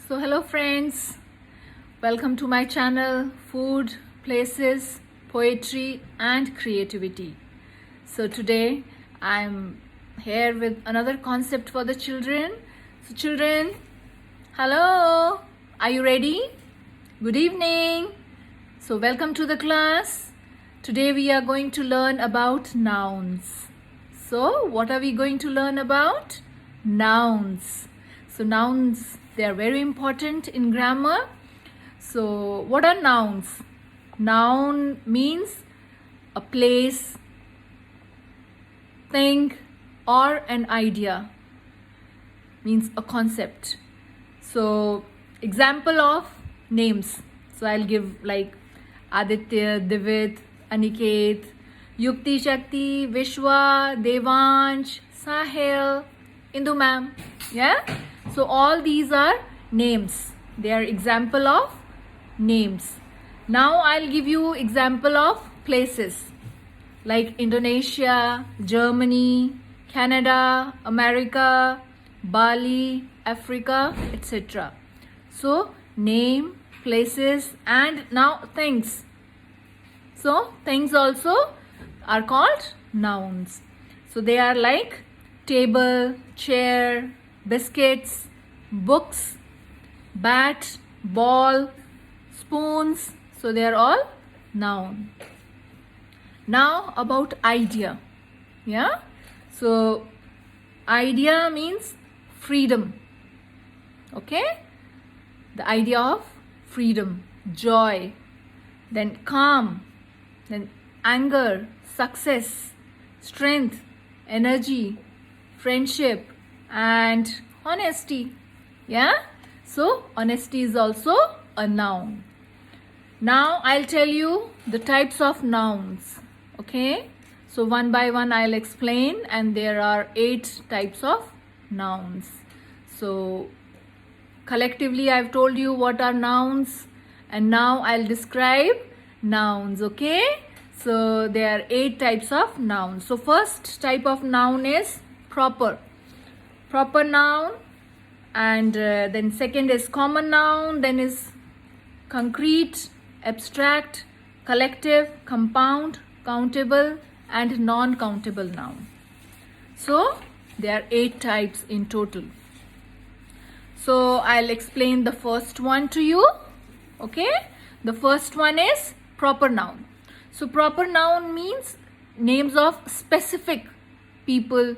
So hello friends, welcome to my channel Food, Places, Poetry and Creativity. So today I'm here with another concept for the children. So children, hello, are you ready? Good evening. So welcome to the class. Today we are going to learn about nouns. So what are we going to learn about? Nouns. So nouns, they are very important in grammar. So what are nouns? Noun means a place, thing or an idea, means a concept. So example of names. So I'll give like Aditya, Divit, Aniket, Yukti, Shakti, Vishwa, Devansh, Sahil, Indu ma'am. Yeah? So all these are names. They are example of names. Now I'll give you example of places like Indonesia, Germany, Canada, America, Bali, Africa, etc. So name, places and now things. So things also are called nouns. So they are like table, chair, biscuits, books, bat, ball, spoons. So they are all noun. Now about idea. Yeah. So idea means freedom. Okay. The idea of freedom, joy, then calm, then anger, success, strength, energy, friendship and honesty. Yeah. So honesty is also a noun. Now I'll tell you the types of nouns. Okay. So one by one I'll explain, and there are 8 types of nouns. So collectively I've told you what are nouns, and now I'll describe nouns. Okay. So there are 8 types of nouns. So first type of noun is proper noun, and then second is common noun, then is concrete, abstract, collective, compound, countable and non-countable noun. So there are 8 types in total. So I'll explain the first one to you. Okay. The first one is proper noun. So proper noun means names of specific people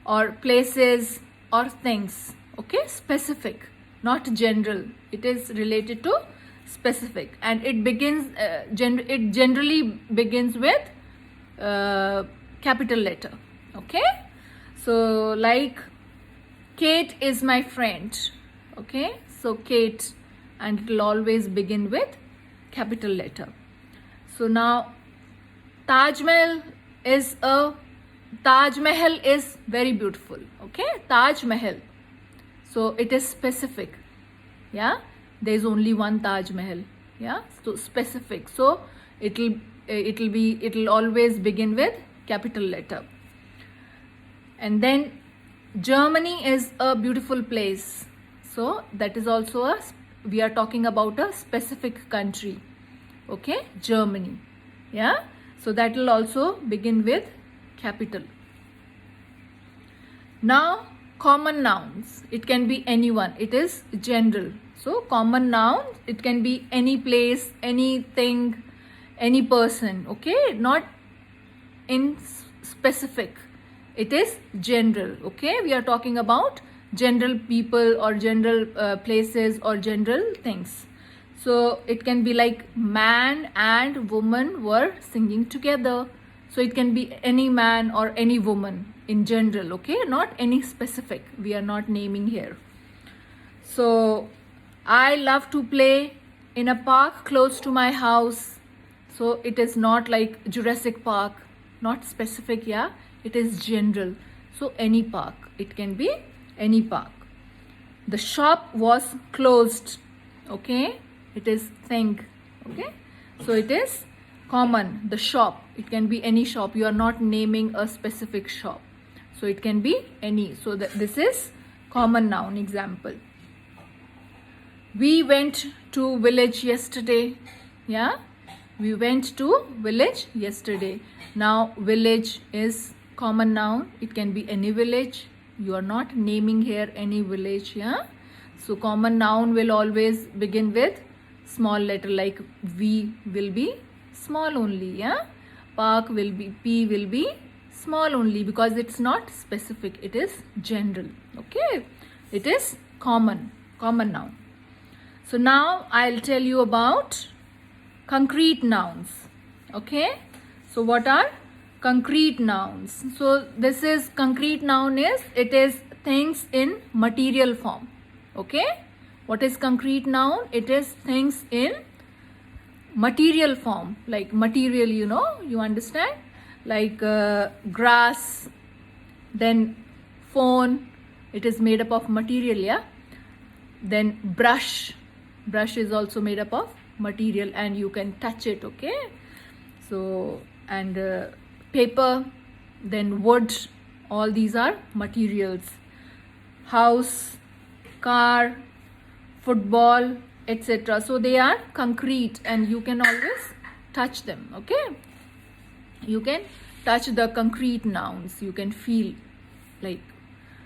or places or things. Okay. Specific, not general. It is related to specific, and it begins it generally begins with capital letter. Okay. So like Kate is my friend. Okay. So Kate, and it will always begin with capital letter. So now Taj Mahal is very beautiful. Okay. Taj Mahal. So it is specific. Yeah. There is only one Taj Mahal. Yeah. So specific. So it'll always begin with capital letter. And then Germany is a beautiful place. So that is also we are talking about a specific country. Okay. Germany. Yeah. So that will also begin with capital. Now common nouns. It can be anyone. It is general. So common noun, it can be any place, anything, any person. Okay. Not in specific. It is general. Okay. We are talking about general people or general places or general things. So it can be like man and woman were singing together. So it can be any man or any woman in general. Okay. Not any specific. We are not naming here. So I love to play in a park close to my house. So it is not like Jurassic Park. Not specific. Yeah. It is general. So any park. It can be any park. The shop was closed. Okay. It is thing. Okay. So it is common. The shop. It can be any shop. You are not naming a specific shop. So it can be any. So this is common noun example. We went to village yesterday. Yeah, we went to village yesterday. Now village is common noun. It can be any village. You are not naming here any village. Yeah, so common noun will always begin with small letter, like V will be small only. Yeah, park will be, P will be small only, because it's not specific, it is general. Okay, it is common noun. So now I'll tell you about concrete nouns. Okay, so what are concrete nouns? So this is concrete noun is, it is things in material form. Okay, what is concrete noun? It is things in material form, like material, you know, you understand, like grass, then phone, it is made up of material. Yeah, then brush is also made up of material and you can touch it. Okay, so and paper, then wood, all these are materials. House, car, football, etc. So they are concrete and you can always touch them. Okay, you can touch the concrete nouns, you can feel, like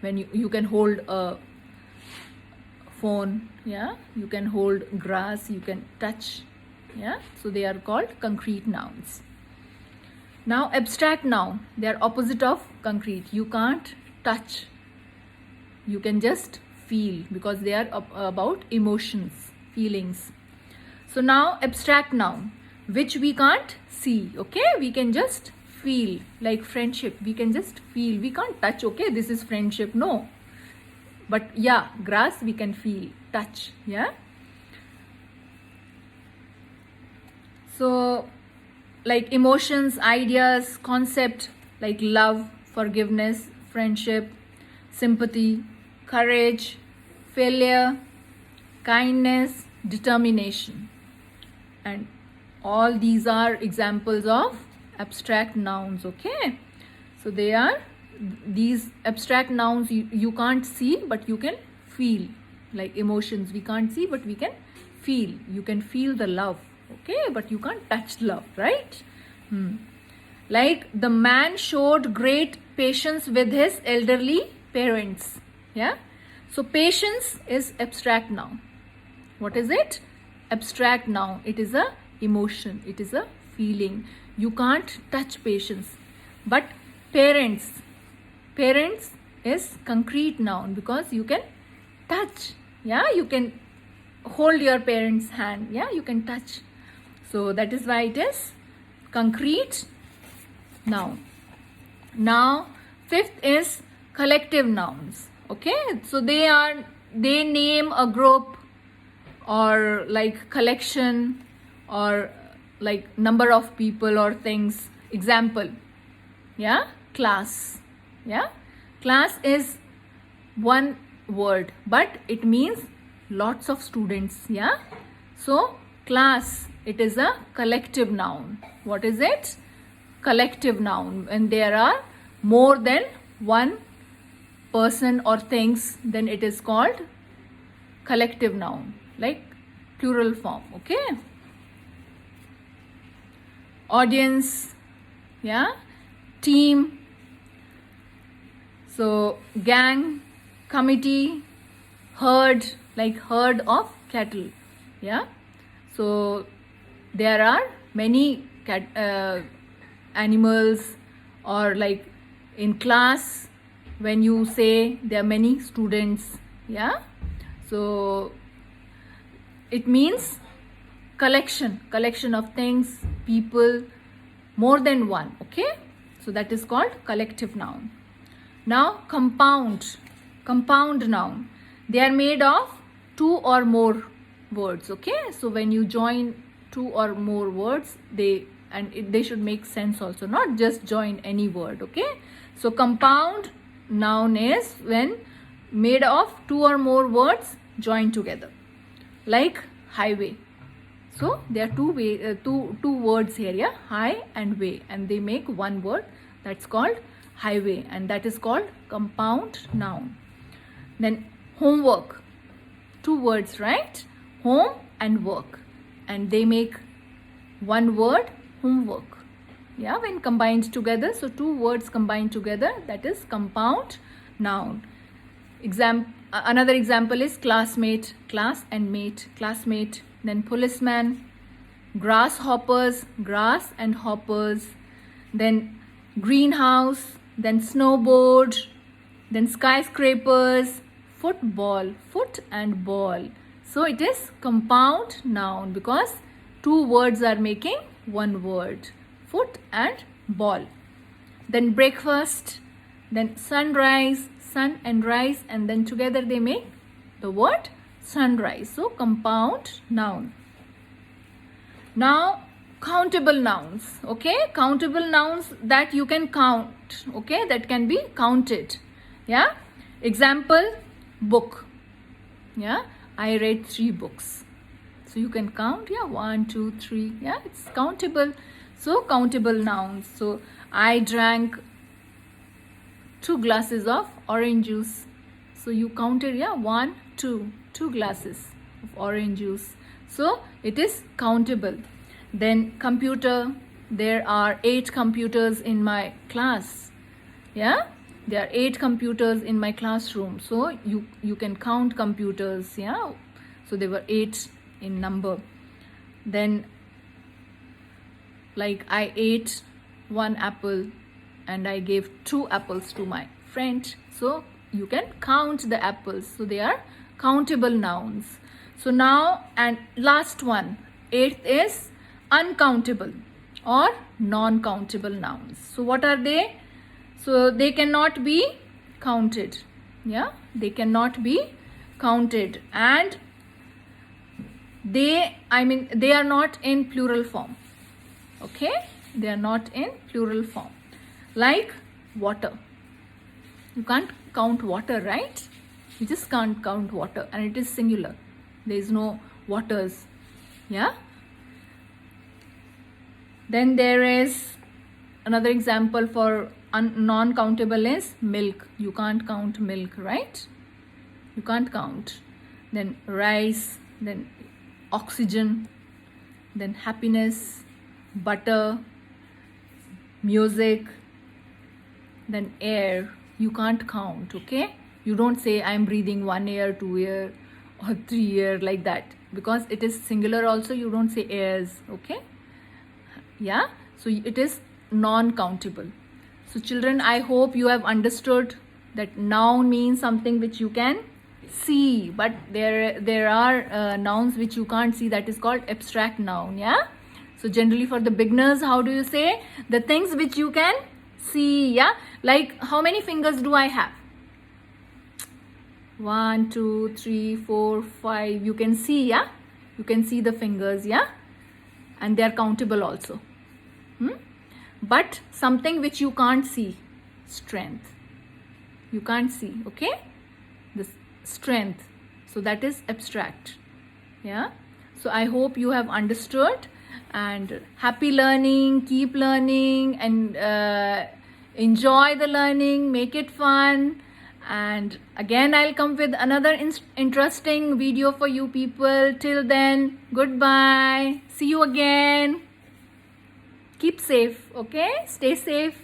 when you can hold a phone. Yeah, you can hold grass, you can touch. Yeah, so they are called concrete nouns. Now abstract noun, they are opposite of concrete. You can't touch, you can just feel, because they are about emotions, feelings. So now abstract noun, which we can't see. Okay, we can just feel, like friendship, we can just feel, we can't touch. Okay, this is friendship, no, but yeah, grass we can feel, touch. Yeah, so like emotions, ideas, concept, like love, forgiveness, friendship, sympathy, courage, failure, kindness, determination, and all these are examples of abstract nouns. Okay, so they are, these abstract nouns you can't see but you can feel, like emotions we can't see but we can feel. You can feel the love. Okay, but you can't touch love, right? Like the man showed great patience with his elderly parents. Yeah, so patience is abstract noun. What is it? Abstract noun. It is a emotion, it is a feeling. You can't touch patience. But parents is concrete noun, because you can touch. Yeah, you can hold your parents' hand. Yeah, you can touch. So that is why it is concrete noun. Now fifth is collective nouns. Okay, so they name a group or like collection or like number of people or things. Example, yeah, class. Yeah, class is one word but it means lots of students. Yeah, so class, it is a collective noun. What is it? Collective noun. When there are more than one person or things, then it is called collective noun, like plural form. Okay, audience, yeah, team, so gang, committee, herd, like herd of cattle. Yeah, so there are many animals, or like in class when you say there are many students. Yeah, so it means collection of things, people, more than one. Okay, so that is called collective noun. Now compound noun, they are made of two or more words. Okay, so when you join two or more words, they should make sense also, not just join any word. Okay, so compound noun is when made of two or more words joined together, like highway. So there are two words here, yeah, high and way, and they make one word. That's called highway, and that is called compound noun. Then homework, two words, right? Home and work. And they make one word, homework. Yeah, when combined together. So two words combined together, that is compound noun. Another example is classmate, class and mate, classmate. Then policeman, grasshoppers, grass and hoppers. Then greenhouse, then snowboard, then skyscrapers, football, foot and ball. So it is compound noun because two words are making one word, foot and ball. Then breakfast, then sunrise, sun and rise, and then together they make the word sunrise. So compound noun. Now countable nouns, okay? Countable nouns that you can count, okay? That can be counted, yeah? Example, book, yeah? I read 3 books. So you can count, yeah? 1, 2, 3, yeah? It's countable. So countable nouns. So I drank 2 glasses of orange juice. So you counted, yeah? 1, 2 glasses of orange juice. So it is countable. Then computer, there are 8 computers in my class, yeah? There are 8 computers in my classroom. So you can count computers, yeah? So there were 8 in number. Then like I ate 1 apple and I gave 2 apples to my friend. So you can count the apples. So they are countable nouns. So now, and last one, 8th is uncountable or non-countable nouns. So what are they? So they cannot be counted, yeah? They cannot be counted, and they are not in plural form, okay? They are not in plural form. Like water. You can't count water, right? You just can't count water, and it is singular. There is no waters, yeah? Then there is another example for non-countable is milk. You can't count milk, right? You can't count. Then rice, then oxygen, then happiness, butter, music, then air. You can't count, okay? You don't say I'm breathing 1 air, 2 air, or 3 air, like that, because it is singular also. You don't say airs, okay? Yeah, so it is non-countable. So children, I hope you have understood that noun means something which you can see, but there are nouns which you can't see. That is called abstract noun, yeah? So generally for the beginners, how do you say? The things which you can see, yeah? Like how many fingers do I have? 1, 2, 3, 4, 5. You can see, yeah? You can see the fingers, yeah? And they are countable also. But something which you can't see, strength. You can't see, okay? This strength. So that is abstract, yeah? So I hope you have understood, and happy learning, keep learning, and enjoy the learning, make it fun. And again, I'll come with another interesting video for you people. Till then, goodbye. See you again. Keep safe, okay? Stay safe.